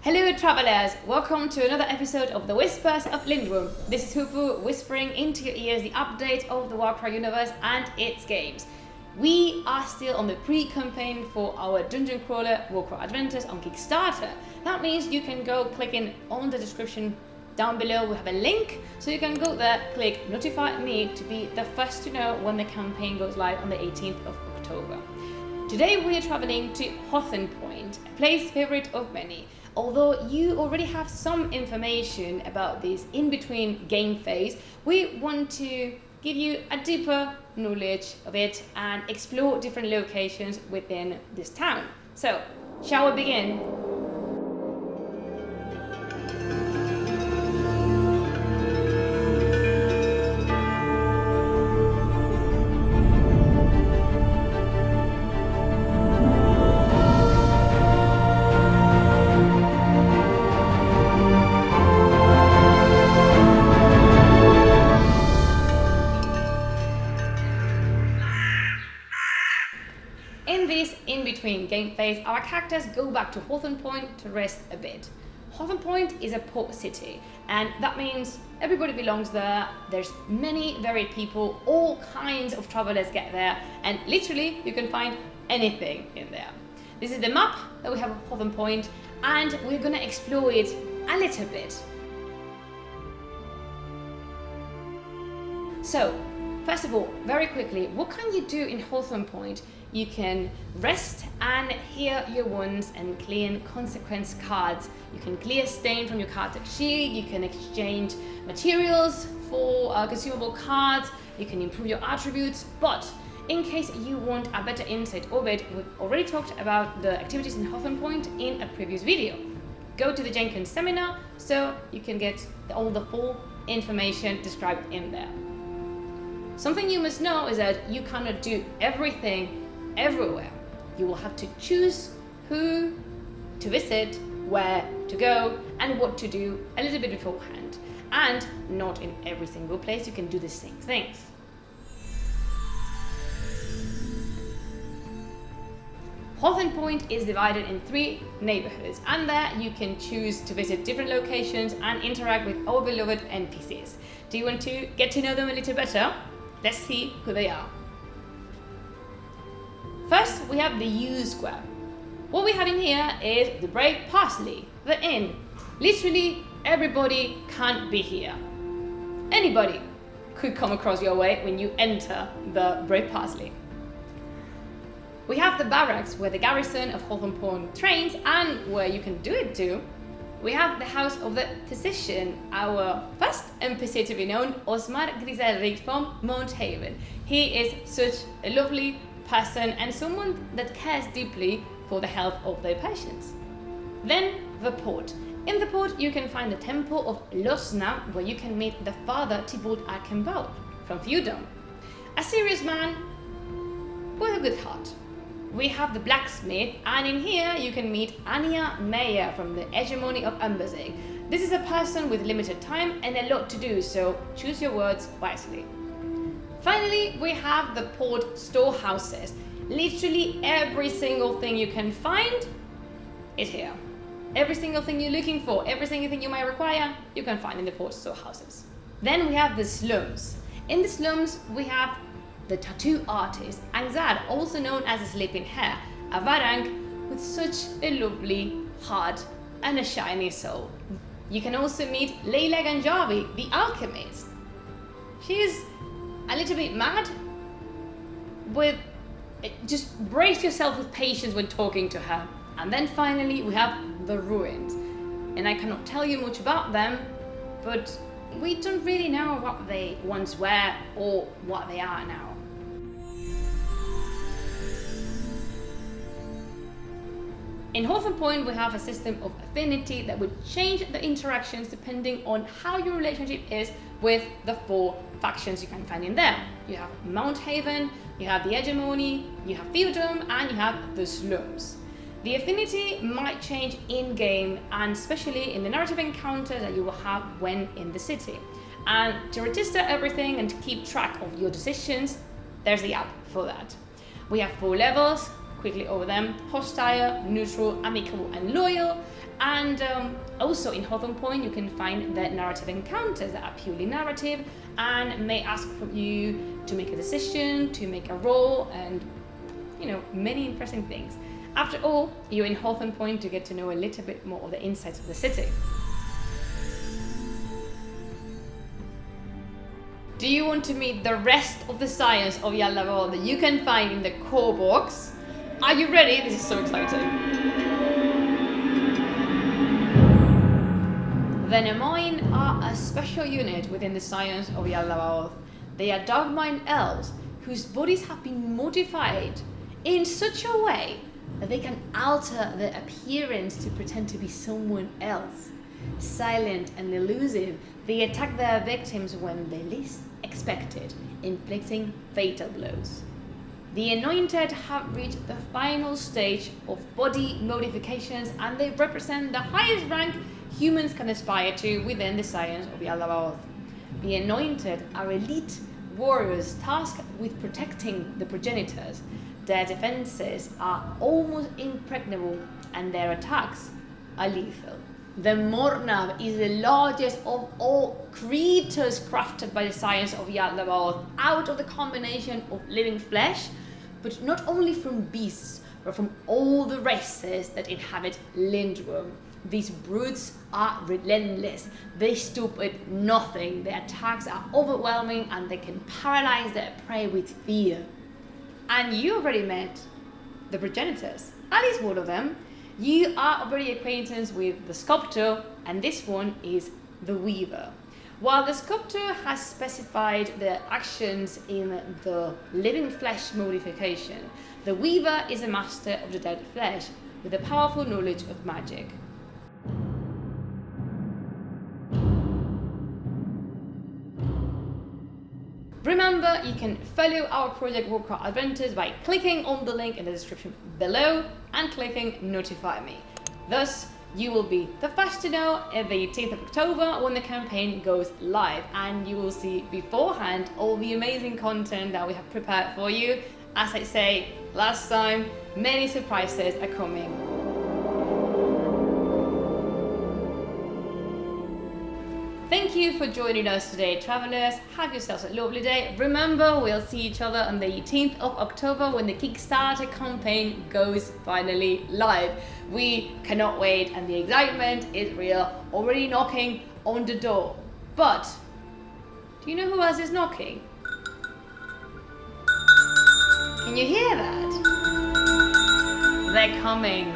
Hello travellers, welcome to another episode of the Whispers of Lindwurm. This is Hoopoe whispering into your ears the update of the Warcrow universe and its games. We are still on the pre-campaign for our dungeon crawler Warcrow Adventures on Kickstarter. That means you can go clicking on the description down below. We have a link, so you can go there, click notify me to be the first to know when the campaign goes live on the 18th of October. Today we are travelling to Hawthorn Point, a place favourite of many. Although you already have some information about this in-between game phase, we want to give you a deeper knowledge of it and explore different locations within this town. So, shall we begin? In this in-between game phase, our characters go back to Hawthorn Point to rest a bit. Hawthorn Point is a port city, and that means everybody belongs there. There's many varied people, all kinds of travelers get there, and literally you can find anything in there. This is the map that we have of Hawthorn Point, and we're gonna explore it a little bit. So, first of all, very quickly, what can you do in Hawthorn Point? You can rest and heal your wounds and clean consequence cards. You can clear stain from your card sheet. You can exchange materials for consumable cards. You can improve your attributes. But in case you want a better insight of it, we've already talked about the activities in Hawthorn Point in a previous video. Go to the Jenkins seminar so you can get all the full information described in there. Something you must know is that you cannot do everything everywhere. You will have to choose who to visit, where to go, and what to do a little bit beforehand. And not in every single place you can do the same things. Hawthorn Point is divided in 3 neighborhoods, and there you can choose to visit different locations and interact with our beloved NPCs. Do you want to get to know them a little better? Let's see who they are. First, we have the U Square. What we have in here is the Brave Parsley, the inn. Literally, everybody can be here. Anybody could come across your way when you enter the Brave Parsley. We have the barracks where the garrison of Hawthorn Point trains and where you can do it too. We have the house of the physician, our first NPC to be known, Osmar Griselrik from Mount Haven. He is such a lovely person and someone that cares deeply for the health of their patients. Then the port. In the port you can find the temple of Losna, where you can meet the father Thibault Archambault from Feudum, a serious man with a good heart. We have the blacksmith, and in here you can meet Anya Meyer from the Hegemony of Umbersig. This is a person with limited time and a lot to do, so choose your words wisely. Finally, we have the port storehouses. Literally every single thing you can find is here. Every single thing you're looking for, every single thing you might require, you can find in the port storehouses. Then we have the slums. In the slums, we have the tattoo artist, Angzad, also known as the Sleeping Hare, a Varang with such a lovely heart and a shiny soul. You can also meet Leila Ganjavi, the alchemist. She's a little bit mad, just brace yourself with patience when talking to her. And then finally we have the ruins, and I cannot tell you much about them, but we don't really know what they once were or what they are now. In Hawthorn Point, we have a system of affinity that would change the interactions depending on how your relationship is with the 4 factions you can find in there. You have Mount Haven, you have the Hegemony, you have Feudum, and you have the slums. The affinity might change in-game, and especially in the narrative encounters that you will have when in the city. And to register everything and to keep track of your decisions, there's the app for that. We have 4 levels, quickly over them: hostile, neutral, amicable, and loyal. And also in Hawthorn Point, you can find the narrative encounters that are purely narrative and may ask from you to make a decision, to make a roll, and many interesting things. After all, you're in Hawthorn Point to get to know a little bit more of the insides of the city. Do you want to meet the rest of the science of Yaldabaoth that you can find in the core box? Are you ready? This is so exciting. The Nemoin are a special unit within the science of Yaldabaoth. They are dark mind elves whose bodies have been modified in such a way that they can alter their appearance to pretend to be someone else. Silent and elusive, they attack their victims when they least expect it, inflicting fatal blows. The Anointed have reached the final stage of body modifications, and they represent the highest rank humans can aspire to within the science of Yaldabaoth. The Anointed are elite warriors tasked with protecting the progenitors. Their defenses are almost impregnable, and their attacks are lethal. The Mornav is the largest of all creatures crafted by the science of Yaldabaoth out of the combination of living flesh, but not only from beasts, but from all the races that inhabit Lindwurm. These brutes are relentless. They stoop at nothing. Their attacks are overwhelming, and they can paralyze their prey with fear. And you already met the progenitors, at least one of them. You are already acquainted with the sculptor, and this one is the weaver. While the sculptor has specified the actions in the living flesh modification, the weaver is a master of the dead flesh with a powerful knowledge of magic. Remember, you can follow our project Warcrow Adventures by clicking on the link in the description below and clicking Notify Me. Thus, you will be the first to know at the 18th of October when the campaign goes live, and you will see beforehand all the amazing content that we have prepared for you. As I say last time, many surprises are coming. Thank you for joining us today, travelers. Have yourselves a lovely day. Remember, we'll see each other on the 18th of October when the Kickstarter campaign goes finally live. We cannot wait, and the excitement is real, already knocking on the door. But do you know who else is knocking? Can you hear that? They're coming.